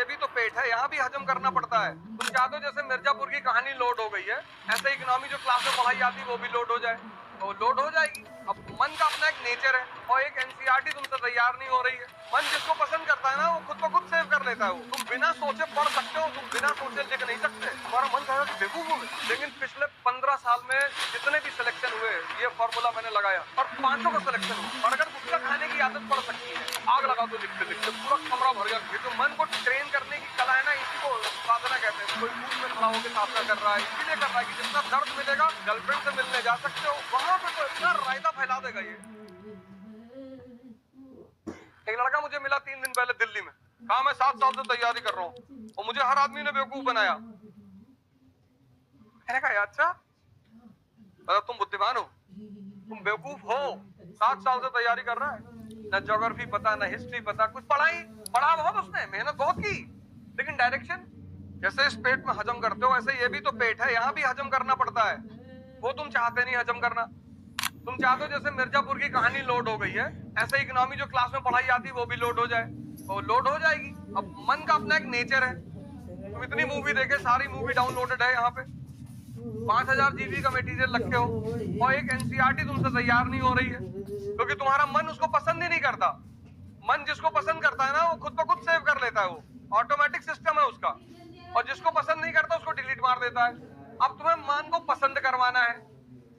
भी तो पेट है, यहाँ भी हजम करना पड़ता है। तुम चाहते हो जैसे मिर्जापुर की कहानी लोड हो गई है, ऐसे इकोनॉमी जो क्लास में पढ़ाई आती है वो भी लोड हो जाए, तो लोड हो जाएगी। अब मन का अपना एक नेचर है और एक एनसीईआरटी तुमसे तैयार नहीं हो रही है। मन जिसको पसंद करता है ना वो खुद ब खुद सेव कर लेता है। वो तुम बिना सोचे पढ़ सकते हो, तुम बिना सोचे लिख नहीं सकते। तुम्हारा मन कहेगा कि बेवकूफ हो गए, लेकिन पिछले 15 साल में जितने भी सिलेक्शन हुए ये फॉर्मूला मैंने लगाया और 5 का सिलेक्शन हुआ। और अगर गुटखा खाने की आदत पड़ सकती है, आग लगा दो लिखते लिखते पूरा कमरा भर गया। ये जो मन को ट्रेन करने की कला है ना, इसी को साधना कहते हैं। कोई धूप में खड़ा होकर साधना कर रहा है, इसीलिए कर रहा है कि जितना दर्द मिलेगा गर्लफ्रेंड से मिलने जा सकते हो, वहां पे तो इतना रायता फैला देगा ये। एक लड़का मुझे मिला 3 दिन पहले दिल्ली में, कहा मैं 7 साल से तैयारी कर रहा हूँ और मुझे हर आदमी ने बेवकूफ बनाया। मैंने कहा अच्छा, तुम बुद्धिमान हो, तुम बेवकूफ हो। 7 साल से तैयारी कर रहा है, ना ज्योग्राफी पता, ना हिस्ट्री पता, कुछ पढ़ा बहुत उसने, मेहनत बहुत की, लेकिन डायरेक्शन। जैसे इस पेट में हजम करते हो ऐसे ये भी तो पेट है, यहाँ भी हजम करना पड़ता है। वो तुम चाहते नहीं हजम करना। तुम चाहते हो जैसे मिर्जापुर की कहानी लोड हो गई है, ऐसे इकोनॉमी जो क्लास में पढ़ाई आती है वो भी लोड हो जाए, तो लोड हो जाएगी। अब मन का अपना एक नेचर है। तुम इतनी मूवी देखे, सारी मूवी डाउनलोडेड है यहाँ पे, 5000 जीबी का मटेरियल रखे हो और एक एनसीईआरटी तुमसे तैयार नहीं हो रही है, क्योंकि तुम्हारा मन उसको पसंद ही नहीं करता। मन जिसको पसंद करता है ना वो खुद ब खुद सेव कर लेता है, वो ऑटोमेटिक सिस्टम है उसका। और जिसको पसंद नहीं करता उसको डिलीट मार देता है। अब तुम्हें मन को पसंद करवाना है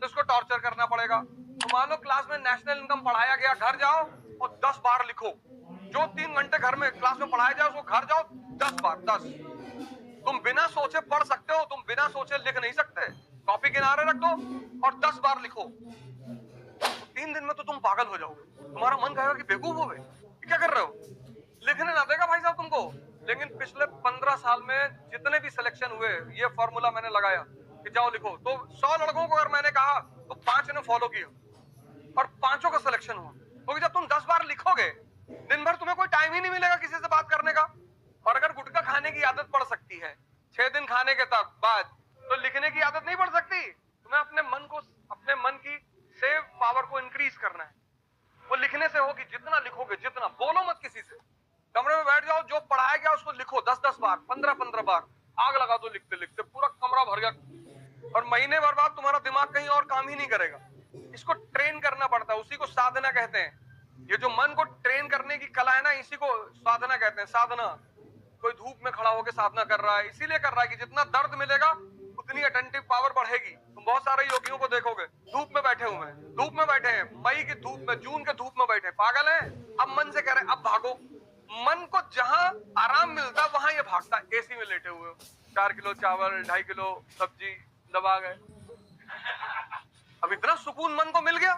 तो इसको टॉर्चर करना पड़ेगा। तो मान लो क्लास में नेशनल इनकम पढ़ाया गया, घर जाओ और 10 बार लिखो। जो 3 घंटे घर में क्लास में पढ़ाया जाए उसको घर जाओ 10 बार, 10। तुम बिना सोचे पढ़ सकते हो, तुम बिना सोचे लिख नहीं सकते। कॉपी किनारे रख दो और 10 बार लिखो। 3 दिन में तो तुम पागल हो जाओगे। तुम्हारा मन कहेगा कि बेवकूफ हो गए, क्या कर रहे हो, लिखने ना देगा भाई साहब तुमको। लेकिन पिछले 15 साल में जितने भी सिलेक्शन हुए ये फॉर्मूला मैंने लगाया कि जाओ लिखो, तो 100 लड़कों को अगर मैंने कहा तो 5 ने फॉलो किया और 5 का सिलेक्शन हुआ। क्योंकि जब तुम 10 बार लिखोगे, दिन भर तुम्हें कोई टाइम ही नहीं मिलेगा किसी से बात करने का। और अगर गुटखा खाने की आदत पड़ सकती है 6 दिन खाने के बाद, तो लिखने की आदत नहीं पड़ सकती। तुम्हें अपने मन की सेव पावर को इंक्रीज करना है। वो लिखने से होगी, जितना लिखोगे, जितना बोलो मत किसी से, कमरे में बैठ जाओ, जो पढ़ाया गया उसको लिखो 10-10 बार, 15-15 बार, आग लगा दो लिखते लिखते पूरा कमरा भर गया। और महीने भर बाद तुम्हारा दिमाग कहीं और काम ही नहीं करेगा। इसको ट्रेन करना पड़ता है, उसी को साधना कहते हैं। ये जो मन को ट्रेन करने की कला है ना, इसी को साधना कहते हैं, साधना। कोई धूप में खड़ा होकर साधना कर रहा है, इसीलिए कर रहा है कि जितना दर्द मिलेगा उतनी अटेंटिव पावर बढ़ेगी। तुम बहुत सारे योगियों को देखोगे धूप में बैठे हुए हैं, धूप में बैठे हैं, मई की धूप में, जून के धूप में बैठे, पागल हैं। अब मन से कह रहे हैं अब भागो। मन को जहां आराम मिलता वहां ये भागता। एसी में लेटे हुए 4 किलो चावल, 2.5 किलो सब्जी दबा गए, अब इतना सुकून मन को मिल गया,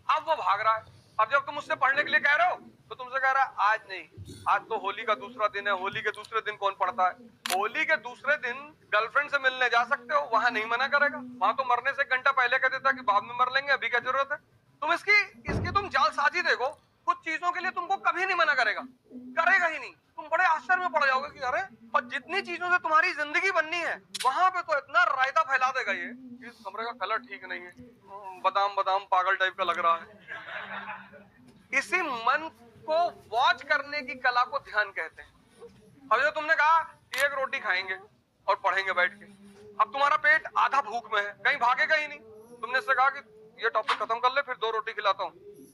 अब वो भाग रहा है। अब जब तुम उससे पढ़ने के लिए कह रहे हो तो तुमसे कह रहा है आज नहीं, आज तो होली का दूसरा दिन है, होली के दूसरे दिन कौन पढ़ता है। होली के दूसरे दिन गर्लफ्रेंड से मिलने जा सकते हो, वहां नहीं मना करेगा। वहां तो मरने से 1 घंटा पहले कह देता कि बाद में मर लेंगे, अभी क्या जरूरत है। तुम इसकी तुम जालसाजी देखो, कुछ चीजों के लिए तुमको कभी नहीं मना करेगा, करेगा ही नहीं। तुम बड़े आश्चर्य में पड़ जाओगे कि अरे, और जितनी चीजों से तुम्हारी जिंदगी बननी है वहां पे तो इतना रायता फैला देगा ये। इस कमरे का कलर ठीक नहीं है, बादाम बादाम पागल टाइप का लग रहा है। इसी मन को वॉच करने की कला को ध्यान कहते हैं। अब जो तुमने कहा कि 1 रोटी खाएंगे और पढ़ेंगे बैठ के, अब तुम्हारा पेट आधा भूख में है, कहीं भागेगा ही नहीं। तुमने से कहा कि ये टॉपिक खत्म कर ले फिर 2 रोटी खिलाता हूँ,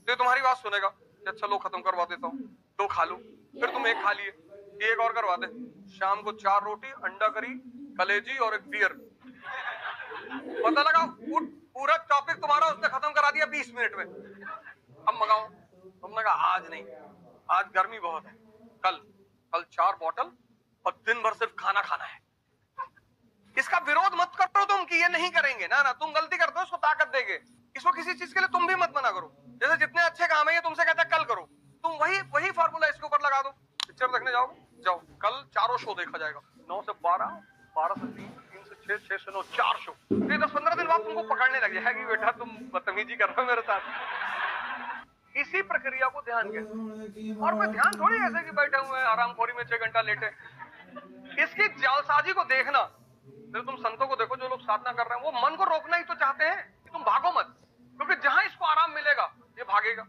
तो तुम्हारी बात सुनेगा कि अच्छा लो खत्म करवा देता हूँ, 2 खा लो। फिर तुम 1 खा लिए, 1 और करवा दे। शाम को 4 रोटी, अंडा करी, कलेजी और 1 बियर। पता लगा पूरा टॉपिक तुम्हारा उसने खत्म करा दिया 20 मिनट में। अब मंगाओ, तुमने कहा आज नहीं, आज गर्मी बहुत है, कल 4 बॉटल और दिन भर सिर्फ खाना खाना है। इसका विरोध मत करो तुम कि ये नहीं करेंगे, ना ना, तुम गलती करते हो, इसको ताकत देंगे। इसको किसी चीज के लिए तुम भी मत मना करो। जैसे जितने अच्छे काम है ये तुमसे कहता है कल करो, तुम वही फार्मूला इसके ऊपर लगा दो। पिक्चर देखने जाओ, कल 4 शो देखा जाएगा, 9 से 12, 12 से 3, 3 से 6, 6 से 9, 4 शो। फिर 10-15 दिन बाद तुमको पकड़ने लग जाएगा कि बेटा तुम बदतमीजी कर रहे हो मेरे साथ। इसी प्रक्रिया को ध्यान कहते हैं। और कोई ध्यान थोड़ी ऐसे कि बैठे हुए हैं आरामखोरी में 6 घंटा लेटे। इसकी जालसाजी को देखना, तुम संतों को देखो जो लोग साधना कर रहे हैं, वो मन को रोकना ही तो चाहते हैं कि तुम भागो मत, क्योंकि जहां इसको आराम मिलेगा ये भागेगा।